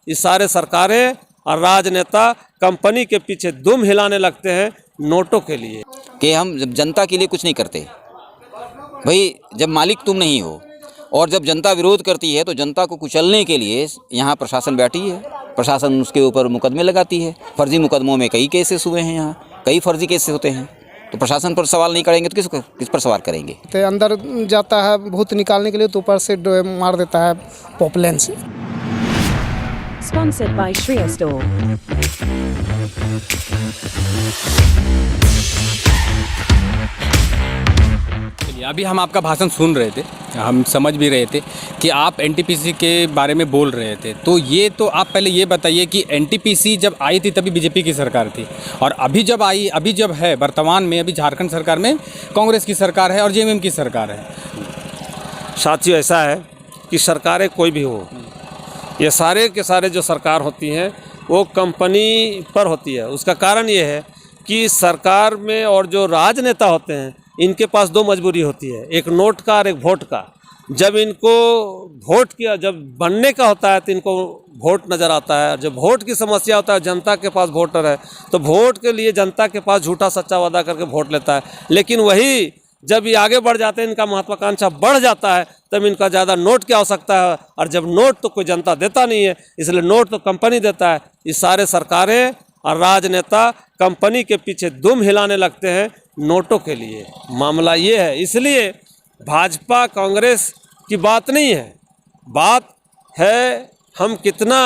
ये सारे सरकारें और राजनेता कंपनी के पीछे दुम हिलाने लगते हैं नोटों के लिए कि हम जब जनता के लिए कुछ नहीं करते भाई, जब मालिक तुम नहीं हो और जब जनता विरोध करती है तो जनता को कुचलने के लिए यहाँ प्रशासन बैठी है। प्रशासन उसके ऊपर मुकदमे लगाती है। फर्जी मुकदमों में कई केसेस हुए हैं, यहाँ कई फर्जी केसेस होते हैं। तो प्रशासन पर सवाल नहीं करेंगे तो किस पर सवाल करेंगे। तो अंदर जाता है भूत निकालने के लिए तो ऊपर से मार देता है पॉपलेन से। Sponsored by Shriya Store. अभी हम आपका भाषण सुन रहे थे, हम समझ भी रहे थे कि आप एनटीपीसी के बारे में बोल रहे थे। तो ये तो आप पहले ये बताइए कि एनटीपीसी जब आई थी तभी बीजेपी की सरकार थी, और अभी जब है वर्तमान में, अभी झारखंड सरकार में कांग्रेस की सरकार है और जेएमएम की सरकार है। साथियों, ऐसा है कि सरकारें कोई भी हो, ये सारे के सारे जो सरकार होती हैं वो कंपनी पर होती है। उसका कारण ये है कि सरकार में और जो राजनेता होते हैं इनके पास दो मजबूरी होती है, एक नोट का और एक वोट का। जब इनको वोट किया जब बनने का होता है तो इनको वोट नज़र आता है। जब वोट की समस्या होता है, जनता के पास वोटर है तो वोट के लिए जनता के पास झूठा सच्चा वादा करके वोट लेता है। लेकिन वही जब ये आगे बढ़ जाते हैं, इनका महत्वाकांक्षा बढ़ जाता है, तब इनका ज़्यादा नोट की आवश्यकता है। और जब नोट तो कोई जनता देता नहीं है, इसलिए नोट तो कंपनी देता है। ये सारे सरकारें और राजनेता कंपनी के पीछे दुम हिलाने लगते हैं नोटों के लिए। मामला ये है, इसलिए भाजपा कांग्रेस की बात नहीं है, बात है हम कितना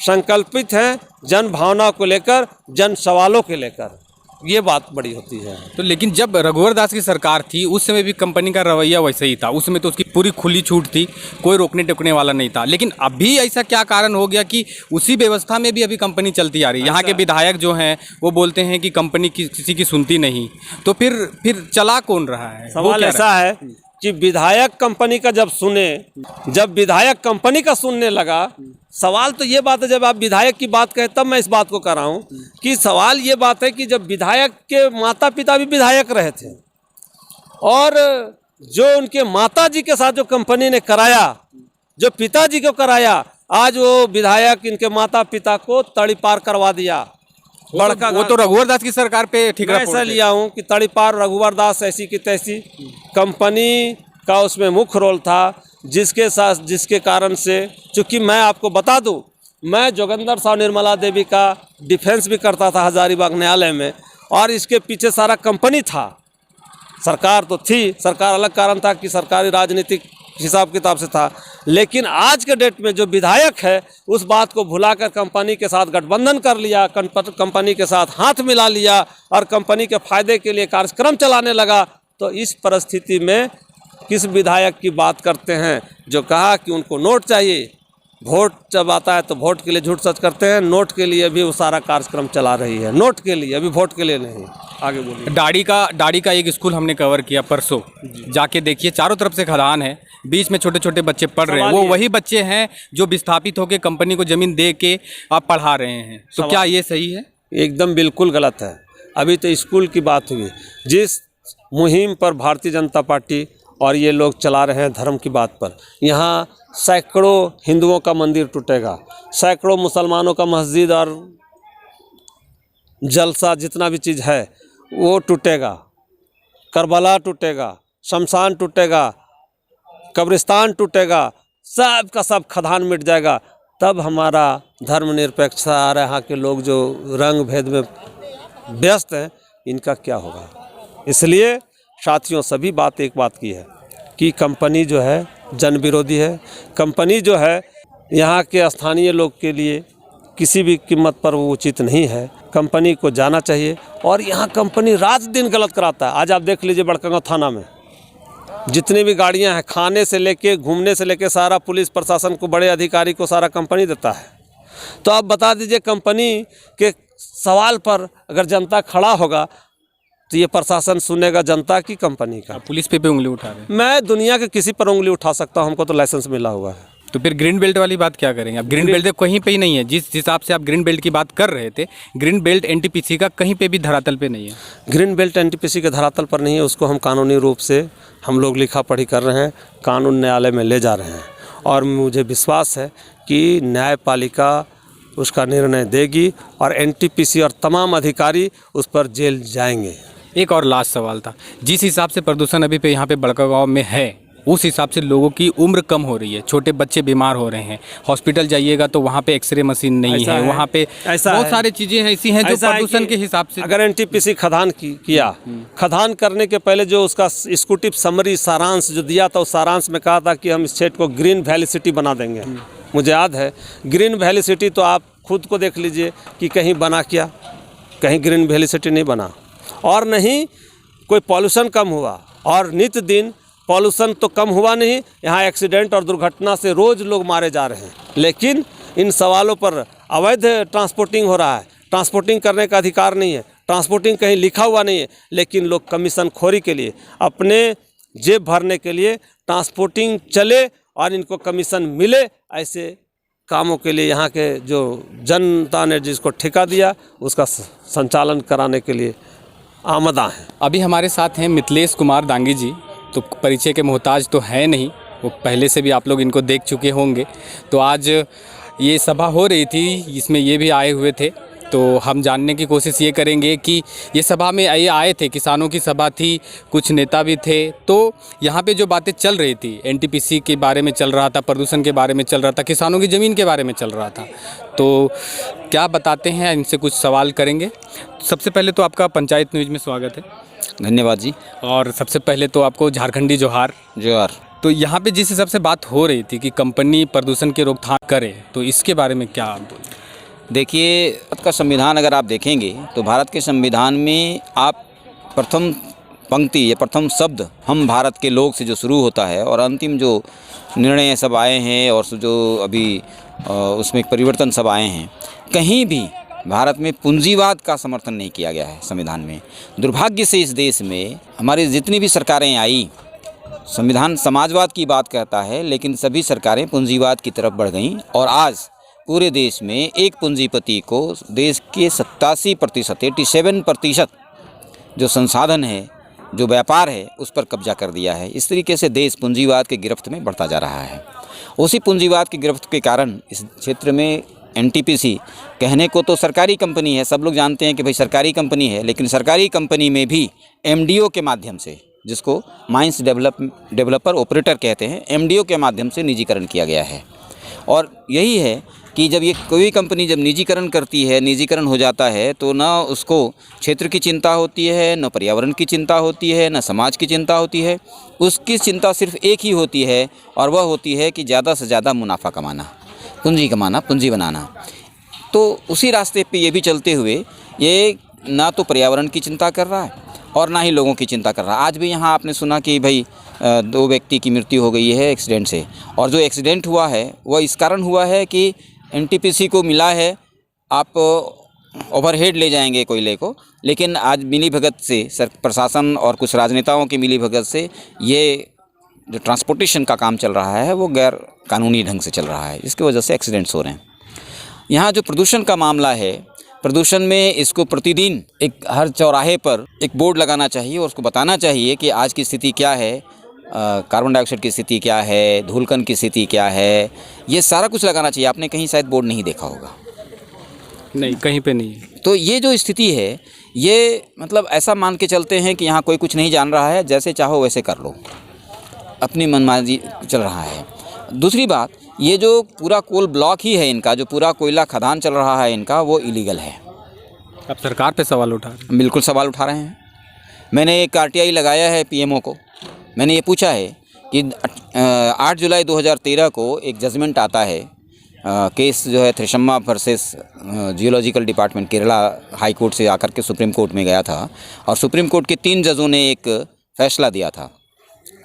संकल्पित हैं जन भावना को लेकर, जन सवालों के लेकर, ये बात बड़ी होती है। तो लेकिन जब रघुवर दास की सरकार थी उस समय भी कंपनी का रवैया वैसे ही था, उसमें तो उसकी पूरी खुली छूट थी, कोई रोकने टोकने वाला नहीं था। लेकिन अभी ऐसा क्या कारण हो गया कि उसी व्यवस्था में भी अभी कंपनी चलती आ रही है? यहाँ के विधायक जो हैं वो बोलते हैं कि कंपनी किसी की सुनती नहीं, तो फिर चला कौन रहा है? सवाल ऐसा है कि विधायक कंपनी का जब विधायक कंपनी का सुनने लगा, सवाल तो ये बात है, जब आप विधायक की बात कहें तब मैं इस बात को कर रहा हूँ कि सवाल ये बात है कि जब विधायक के माता पिता भी विधायक रहे थे और जो उनके माता जी के साथ जो कंपनी ने कराया, जो पिताजी को कराया, आज वो विधायक इनके माता पिता को तड़ीपार करवा दिया। वो तो रघुवर दास की सरकार पे ठीक है। ऐसा लिया हूँ कि तड़ीपार रघुवर दास ऐसी की तैसी, कंपनी का उसमें मुख्य रोल था, जिसके कारण से, चूँकि मैं आपको बता दूं, मैं जोगिंदर साहब निर्मला देवी का डिफेंस भी करता था हजारीबाग न्यायालय में, और इसके पीछे सारा कंपनी था। सरकार तो थी, सरकार अलग कारण था कि सरकारी राजनीतिक हिसाब किताब से था। लेकिन आज के डेट में जो विधायक है उस बात को भुलाकर कंपनी के साथ गठबंधन कर लिया, कंपनी के साथ हाथ मिला लिया और कंपनी के फायदे के लिए कार्यक्रम चलाने लगा। तो इस परिस्थिति में किस विधायक की बात करते हैं जो कहा कि उनको नोट चाहिए? वोट जब आता है तो वोट के लिए झूठ सच करते हैं, नोट के लिए भी वो सारा कार्यक्रम चला रही है, नोट के लिए, अभी वोट के लिए नहीं। आगे बोलिए। दाढ़ी का एक स्कूल हमने कवर किया परसों, जाके देखिए चारों तरफ से खदान है, बीच में छोटे छोटे बच्चे पढ़ रहे हैं। वो वही बच्चे हैं जो विस्थापित होकर कंपनी को ज़मीन दे के आप पढ़ा रहे हैं। तो क्या ये सही है? एकदम बिल्कुल गलत है। अभी तो स्कूल की बात हुई, जिस मुहिम पर भारतीय जनता पार्टी और ये लोग चला रहे हैं धर्म की बात पर, यहाँ सैकड़ों हिंदुओं का मंदिर टूटेगा, सैकड़ों मुसलमानों का मस्जिद और जलसा जितना भी चीज़ है वो टूटेगा, करबला टूटेगा, शमशान टूटेगा, कब्रिस्तान टूटेगा, सब का सब खदान मिट जाएगा। तब हमारा धर्मनिरपेक्षता और यहाँ के लोग जो रंग भेद में व्यस्त हैं इनका क्या होगा? इसलिए साथियों, सभी बात एक बात की है कि कंपनी जो है जन विरोधी है। कंपनी जो है यहाँ के स्थानीय लोग के लिए किसी भी कीमत पर वो उचित नहीं है। कंपनी को जाना चाहिए, और यहाँ कंपनी रात दिन गलत कराता है। आज आप देख लीजिए बड़कागांव थाना में जितनी भी गाड़ियाँ हैं, खाने से लेके घूमने से लेके सारा पुलिस प्रशासन को, बड़े अधिकारी को सारा कंपनी देता है। तो आप बता दीजिए, कंपनी के सवाल पर अगर जनता खड़ा होगा तो ये प्रशासन सुनेगा जनता की, कंपनी का? पुलिस पे उंगली उठा रहे हैं। मैं दुनिया के किसी पर उंगली उठा सकता हूँ, हमको तो लाइसेंस मिला हुआ है। तो फिर ग्रीन बेल्ट वाली बात क्या करेंगे? अब ग्रीन बेल्ट कहीं पे ही नहीं है। जिस हिसाब से आप ग्रीन बेल्ट की बात कर रहे थे, ग्रीन बेल्ट एनटीपीसी का कहीं पे भी धरातल पे नहीं है। ग्रीन बेल्ट एनटीपीसी के धरातल पर नहीं है, उसको हम कानूनी रूप से हम लोग लिखा पढ़ी कर रहे हैं, कानून न्यायालय में ले जा रहे हैं। और मुझे विश्वास है कि न्यायपालिका उसका निर्णय देगी और एनटीपीसी और तमाम अधिकारी उस पर जेल जाएंगे। एक और लास्ट सवाल था, जिस हिसाब से प्रदूषण अभी पे यहाँ पे बड़कागांव में है, उस हिसाब से लोगों की उम्र कम हो रही है, छोटे बच्चे बीमार हो रहे हैं, हॉस्पिटल जाइएगा तो वहाँ पे एक्सरे मशीन नहीं है, वहाँ पे बहुत सारी चीज़ें ऐसी हैं जो प्रदूषण के हिसाब से। अगर एनटीपीसी खदान किया, खदान करने के पहले जो उसका स्कूटिप समरी सारांश जो दिया था, उस सारांश में कहा था कि हम इस क्षेत्र को ग्रीन वैली सिटी बना देंगे। मुझे याद है, ग्रीन वैली सिटी तो आप खुद को देख लीजिए कि कहीं बना क्या, कहीं ग्रीन वैली सिटी नहीं बना, और नहीं कोई पॉल्यूशन कम हुआ, और नित्य दिन पॉल्यूशन तो कम हुआ नहीं, यहाँ एक्सीडेंट और दुर्घटना से रोज़ लोग मारे जा रहे हैं। लेकिन इन सवालों पर अवैध ट्रांसपोर्टिंग हो रहा है, ट्रांसपोर्टिंग करने का अधिकार नहीं है, ट्रांसपोर्टिंग कहीं लिखा हुआ नहीं है, लेकिन लोग कमीशन खोरी के लिए, अपने जेब भरने के लिए ट्रांसपोर्टिंग चले और इनको कमीशन मिले, ऐसे कामों के लिए यहाँ के जो जनता ने जिसको ठेका दिया उसका संचालन कराने के लिए आमदा हैं। अभी हमारे साथ हैं मिथिलेश कुमार दांगी जी, तो परिचय के मोहताज तो है नहीं, वो पहले से भी आप लोग इनको देख चुके होंगे। तो आज ये सभा हो रही थी, इसमें ये भी आए हुए थे, तो हम जानने की कोशिश ये करेंगे कि ये सभा में ये आए थे, किसानों की सभा थी, कुछ नेता भी थे, तो यहाँ पे जो बातें चल रही थी, एनटीपीसी के बारे में चल रहा था, प्रदूषण के बारे में चल रहा था, किसानों की ज़मीन के बारे में चल रहा था, तो क्या बताते हैं, इनसे कुछ सवाल करेंगे। सबसे पहले तो आपका पंचायत न्यूज़ में स्वागत है। धन्यवाद जी। और सबसे पहले तो आपको झारखंडी जोहार। जोहार। तो यहाँ पे जिस हिसाब से बात हो रही थी कि कंपनी प्रदूषण की रोकथाम करे, तो इसके बारे में क्या आप बोलें? देखिए, भारत का संविधान अगर आप देखेंगे तो भारत के संविधान में आप प्रथम पंक्ति या प्रथम शब्द हम भारत के लोग से जो शुरू होता है और अंतिम जो निर्णय सब आए हैं और जो अभी उसमें परिवर्तन सब आए हैं, कहीं भी भारत में पूंजीवाद का समर्थन नहीं किया गया है संविधान में। दुर्भाग्य से इस देश में हमारी जितनी भी सरकारें आई, संविधान समाजवाद की बात कहता है, लेकिन सभी सरकारें पूंजीवाद की तरफ बढ़ गईं और आज पूरे देश में एक पूंजीपति को देश के 87% जो संसाधन है, जो व्यापार है, उस पर कब्जा कर दिया है। इस तरीके से देश पूंजीवाद के गिरफ्त में बढ़ता जा रहा है। उसी पूंजीवाद की गिरफ्त के कारण इस क्षेत्र में एनटीपीसी कहने को तो सरकारी कंपनी है, सब लोग जानते हैं कि भाई सरकारी कंपनी है, लेकिन सरकारी कंपनी में भी एमडीओ के माध्यम से, जिसको माइंस डेवलपर ऑपरेटर कहते हैं, एमडीओ के माध्यम से निजीकरण किया गया है। और यही है कि जब ये कोई कंपनी जब निजीकरण करती है, निजीकरण हो जाता है, तो ना उसको क्षेत्र की चिंता होती है, न पर्यावरण की चिंता होती है, न समाज की चिंता होती है। उसकी चिंता सिर्फ एक ही होती है, और वह होती है कि ज़्यादा से ज़्यादा मुनाफा कमाना, पूंजी कमाना, पूंजी बनाना। तो उसी रास्ते पे ये भी चलते हुए ये ना तो पर्यावरण की चिंता कर रहा है और ना ही लोगों की चिंता कर रहा है। आज भी यहाँ आपने सुना कि भाई 2 व्यक्ति की मृत्यु हो गई है एक्सीडेंट से, और जो एक्सीडेंट हुआ है वह इस कारण हुआ है कि एनटीपीसी को मिला है, आप ओवरहेड ले जाएंगे कोयले को, लेकिन आज मिलीभगत से प्रशासन और कुछ राजनेताओं की मिलीभगत से ये जो ट्रांसपोर्टेशन का काम चल रहा है वो गैर कानूनी ढंग से चल रहा है, इसकी वजह से एक्सीडेंट्स हो रहे हैं। यहाँ जो प्रदूषण का मामला है, प्रदूषण में इसको प्रतिदिन एक हर चौराहे पर एक बोर्ड लगाना चाहिए और उसको बताना चाहिए कि आज की स्थिति क्या है, कार्बन डाइऑक्साइड की स्थिति क्या है, धूलकण की स्थिति क्या है, ये सारा कुछ लगाना चाहिए। आपने कहीं शायद बोर्ड नहीं देखा होगा। नहीं, कहीं पे नहीं। तो ये जो स्थिति है, ये मतलब ऐसा मान के चलते हैं कि यहाँ कोई कुछ नहीं जान रहा है, जैसे चाहो वैसे कर लो, अपनी मनमानी चल रहा है। दूसरी बात, ये जो पूरा कोल ब्लॉक ही है इनका, जो पूरा कोयला खदान चल रहा है इनका, वो इलीगल है। अब सरकार पे सवाल उठा रहे हैं। बिल्कुल सवाल उठा रहे हैं। मैंने एक आरटीआई लगाया है पीएमओ को। मैंने ये पूछा है कि 8 जुलाई 2013 को एक जजमेंट आता है, केस जो है Thrishamma versus geological department Kerala high court से आकर के सुप्रीम कोर्ट में गया था, और सुप्रीम कोर्ट के 3 जजों ने एक फ़ैसला दिया था।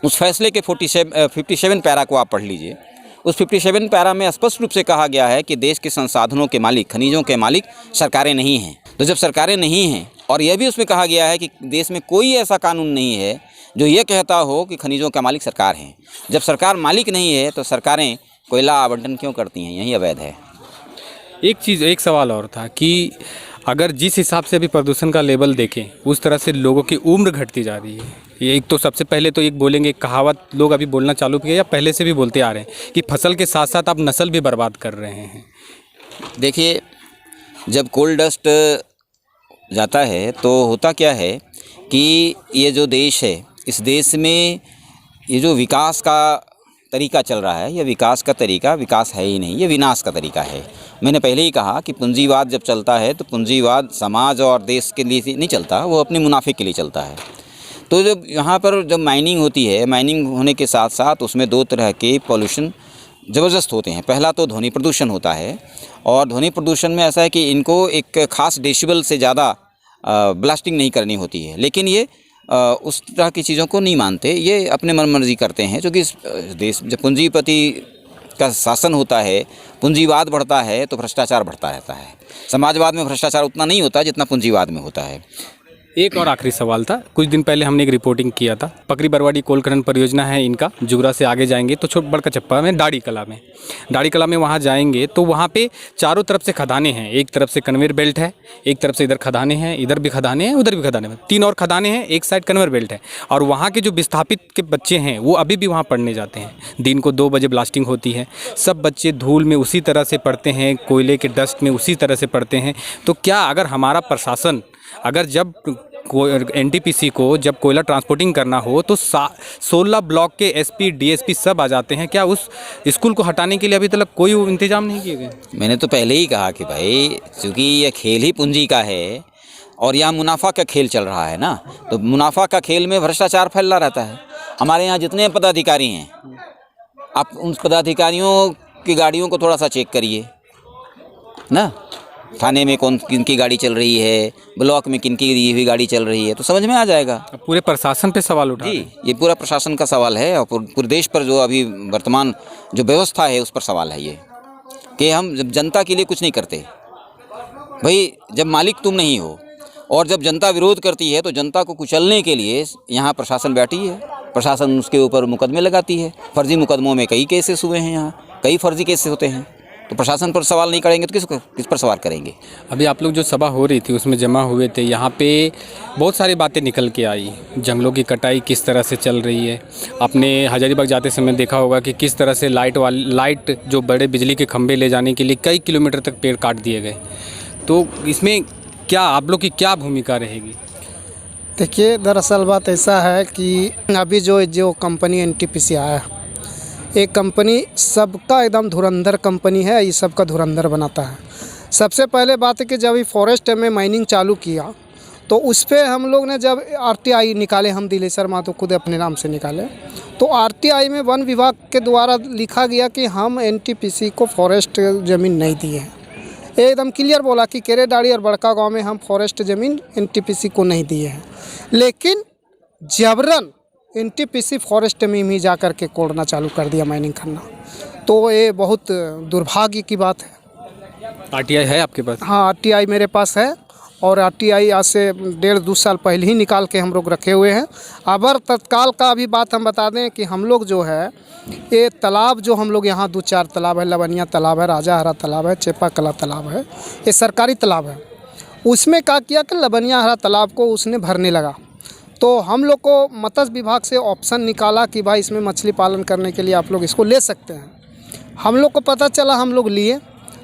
उस फैसले के 57 पैरा को आप पढ़ लीजिए। उस 57 पैरा में स्पष्ट रूप से कहा गया है कि देश के संसाधनों के मालिक, खनिजों के मालिक सरकारें नहीं हैं। तो जब सरकारें नहीं हैं, और यह भी उसमें कहा गया है कि देश में कोई ऐसा कानून नहीं है जो ये कहता हो कि खनिजों का मालिक सरकार है। जब सरकार मालिक नहीं है तो सरकारें कोयला आवंटन क्यों करती हैं? यही अवैध है। एक सवाल और था कि अगर जिस हिसाब से अभी प्रदूषण का लेवल देखें, उस तरह से लोगों की उम्र घटती जा रही है। ये एक तो सबसे पहले तो एक बोलेंगे, कहावत लोग अभी बोलना चालू किया या पहले से भी बोलते आ रहे हैं कि फसल के साथ साथ आप नस्ल भी बर्बाद कर रहे हैं। देखिए, जब कोल डस्ट जाता है तो होता क्या है कि ये जो देश है, इस देश में ये जो विकास का तरीका चल रहा है, ये विकास का तरीका विकास है ही नहीं, ये विनाश का तरीका है। मैंने पहले ही कहा कि पूंजीवाद जब चलता है तो पूंजीवाद समाज और देश के लिए नहीं चलता, वो अपने मुनाफे के लिए चलता है। तो जब यहाँ पर जब माइनिंग होती है, माइनिंग होने के साथ साथ उसमें दो तरह के पॉल्यूशन ज़बरदस्त होते हैं। पहला तो ध्वनि प्रदूषण होता है, और ध्वनि प्रदूषण में ऐसा है कि इनको एक ख़ास डेसिबल से ज़्यादा ब्लास्टिंग नहीं करनी होती है, लेकिन ये उस तरह की चीज़ों को नहीं मानते, ये अपने मन मर्जी करते हैं। क्योंकि इस देश जब पूंजीपति का शासन होता है, पूंजीवाद बढ़ता है तो भ्रष्टाचार बढ़ता रहता है। समाजवाद में भ्रष्टाचार उतना नहीं होता जितना पूंजीवाद में होता है। एक और आखिरी सवाल था, कुछ दिन पहले हमने एक रिपोर्टिंग किया था, पकरी बरवाड़ी कोल खनन परियोजना है इनका, जुगरा से आगे जाएंगे तो छोट बड़का चप्पा में दाढ़ी कला में वहाँ जाएंगे तो वहाँ पे चारों तरफ से खदानें हैं। एक तरफ से कन्वेयर बेल्ट है, एक तरफ से इधर खदानें हैं, इधर भी खदानें हैं, उधर भी खदानें हैं, 3 और खदानें हैं, एक साइड कन्वेयर बेल्ट है। और वहाँ के जो विस्थापित के बच्चे हैं वो अभी भी वहाँ पढ़ने जाते हैं। दिन को 2 बजे ब्लास्टिंग होती है, सब बच्चे धूल में उसी तरह से पढ़ते हैं, कोयले के डस्ट में उसी तरह से पढ़ते हैं। तो क्या अगर हमारा प्रशासन, अगर जब एनटीपीसी को जब कोयला ट्रांसपोर्टिंग करना हो तो 16 ब्लॉक के एसपी डीएसपी सब आ जाते हैं, क्या उस स्कूल को हटाने के लिए अभी तक कोई इंतजाम नहीं किए गए? मैंने तो पहले ही कहा कि भाई, चूँकि ये खेल ही पूंजी का है और यहाँ मुनाफा का खेल चल रहा है ना, तो मुनाफा का खेल में भ्रष्टाचार फैला रहता है। हमारे यहाँ जितने पदाधिकारी हैं, आप उन पदाधिकारियों की गाड़ियों को थोड़ा सा चेक करिए ना, थाने में कौन किनकी गाड़ी चल रही है, ब्लॉक में किनकी दी हुई गाड़ी चल रही है, तो समझ में आ जाएगा। पूरे प्रशासन पे सवाल उठा जी, ये पूरा प्रशासन का सवाल है और पूरे देश पर जो अभी वर्तमान जो व्यवस्था है उस पर सवाल है ये, कि हम जब जनता के लिए कुछ नहीं करते। भाई, जब मालिक तुम नहीं हो और जब जनता विरोध करती है तो जनता को कुचलने के लिए यहाँ प्रशासन बैठी है, प्रशासन उसके ऊपर मुकदमे लगाती है। फर्जी मुकदमों में कई केसेस हुए हैं, यहाँ कई फर्जी केसेस होते हैं। तो प्रशासन पर सवाल नहीं करेंगे तो किस पर सवाल करेंगे? अभी आप लोग जो सभा हो रही थी उसमें जमा हुए थे, यहाँ पे बहुत सारी बातें निकल के आई। जंगलों की कटाई किस तरह से चल रही है, आपने हजारीबाग जाते समय देखा होगा कि किस तरह से लाइट जो बड़े बिजली के खंभे ले जाने के लिए कई किलोमीटर तक पेड़ काट दिए गए। तो इसमें क्या आप लोग की क्या भूमिका रहेगी? देखिए, दरअसल बात ऐसा है कि अभी जो कंपनी एनटीपीसी आया, एक कंपनी सबका एकदम धुरंधर कंपनी है, ये सबका धुरंधर बनाता है। सबसे पहले बात है कि जब ये फॉरेस्ट में माइनिंग चालू किया तो उस पर हम लोग ने जब आरटीआई निकाले, हम दिलेश्वर मातो खुद अपने नाम से निकाले, तो आरटीआई में वन विभाग के द्वारा लिखा गया कि हम एनटीपीसी को फॉरेस्ट ज़मीन नहीं दिए हैं। एकदम क्लियर बोला कि केरेडाड़ी और बड़का गांव में हम फॉरेस्ट ज़मीन एनटीपीसी को नहीं दिए हैं, लेकिन जबरन एनटीपीसी फॉरेस्ट में ही जा कर के कोड़ना चालू कर दिया, माइनिंग करना। तो ये बहुत दुर्भाग्य की बात है। आरटीआई है आपके पास? हाँ, आरटीआई मेरे पास है, और आरटीआई आज से 1.5-2 साल पहले ही निकाल के हम लोग रखे हुए हैं। अबर तत्काल का अभी बात हम बता दें कि हम लोग जो है ये तालाब जो हम लोग यहाँ 2-4 तालाब है, लवनिया तालाब है, राजा हरा तालाब है, चेपा कला तालाब है, ये सरकारी तालाब है। उसमें क्या किया कि लवनिया हरा तालाब को उसने भरने लगा, तो हम लोग को मत्स्य विभाग से ऑप्शन निकाला कि भाई इसमें मछली पालन करने के लिए आप लोग इसको ले सकते हैं। हम लोग को पता चला, हम लोग लिए,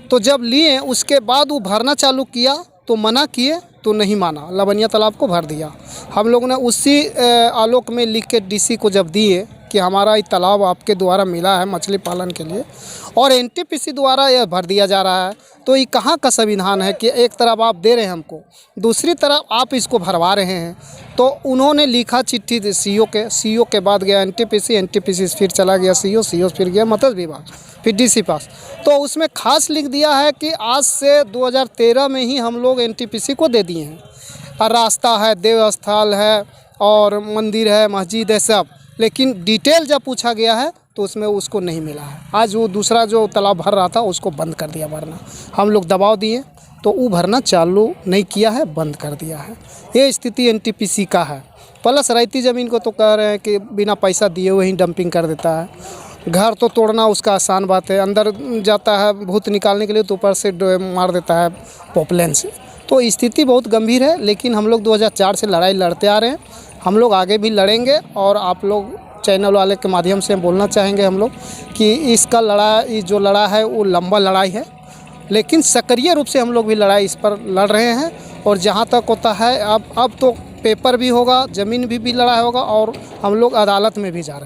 तो जब लिए उसके बाद वो भरना चालू किया तो मना किए तो नहीं माना, लवनिया तालाब को भर दिया। हम लोग ने उसी आलोक में लिख के डीसी को जब दिए कि हमारा ये तालाब आपके द्वारा मिला है मछली पालन के लिए और एनटीपीसी द्वारा यह भर दिया जा रहा है, तो ये कहाँ का संविधान है कि एक तरफ आप दे रहे हैं हमको, दूसरी तरफ आप इसको भरवा रहे हैं। तो उन्होंने लिखा चिट्ठी सीओ के बाद गया एनटीपीसी फिर चला गया सीओ फिर गया मत्स्य विभाग, फिर डीसी पास। तो उसमें खास लिख दिया है कि आज से 2013 में ही हम लोग एनटीपीसी को दे दिए हैं, और रास्ता है, देवस्थल है और मंदिर है, मस्जिद है सब, लेकिन डिटेल जब पूछा गया है तो उसमें उसको नहीं मिला है। आज वो दूसरा जो तालाब भर रहा था उसको बंद कर दिया भरना, हम लोग दबाव दिए तो वो भरना चालू नहीं किया है, बंद कर दिया है। ये स्थिति एनटीपीसी का है। प्लस रैती ज़मीन को तो कह रहे हैं कि बिना पैसा दिए हुए ही डंपिंग कर देता है। घर तो तोड़ना उसका आसान बात है, अंदर जाता है भूत निकालने के लिए तो ऊपर से मार देता है पॉपलेन से। तो स्थिति बहुत गंभीर है, लेकिन हम लोग 2004 से लड़ाई लड़ते आ रहे हैं, हम लोग आगे भी लड़ेंगे। और आप लोग चैनल वाले के माध्यम से बोलना चाहेंगे हम लोग कि इसका जो लड़ा है वो लंबा लड़ाई है, लेकिन सक्रिय रूप से हम लोग भी लड़ाई इस पर लड़ रहे हैं। और जहाँ तक होता है अब तो पेपर भी होगा, ज़मीन भी लड़ाई होगा और हम लोग अदालत में भी जा रहे हैं।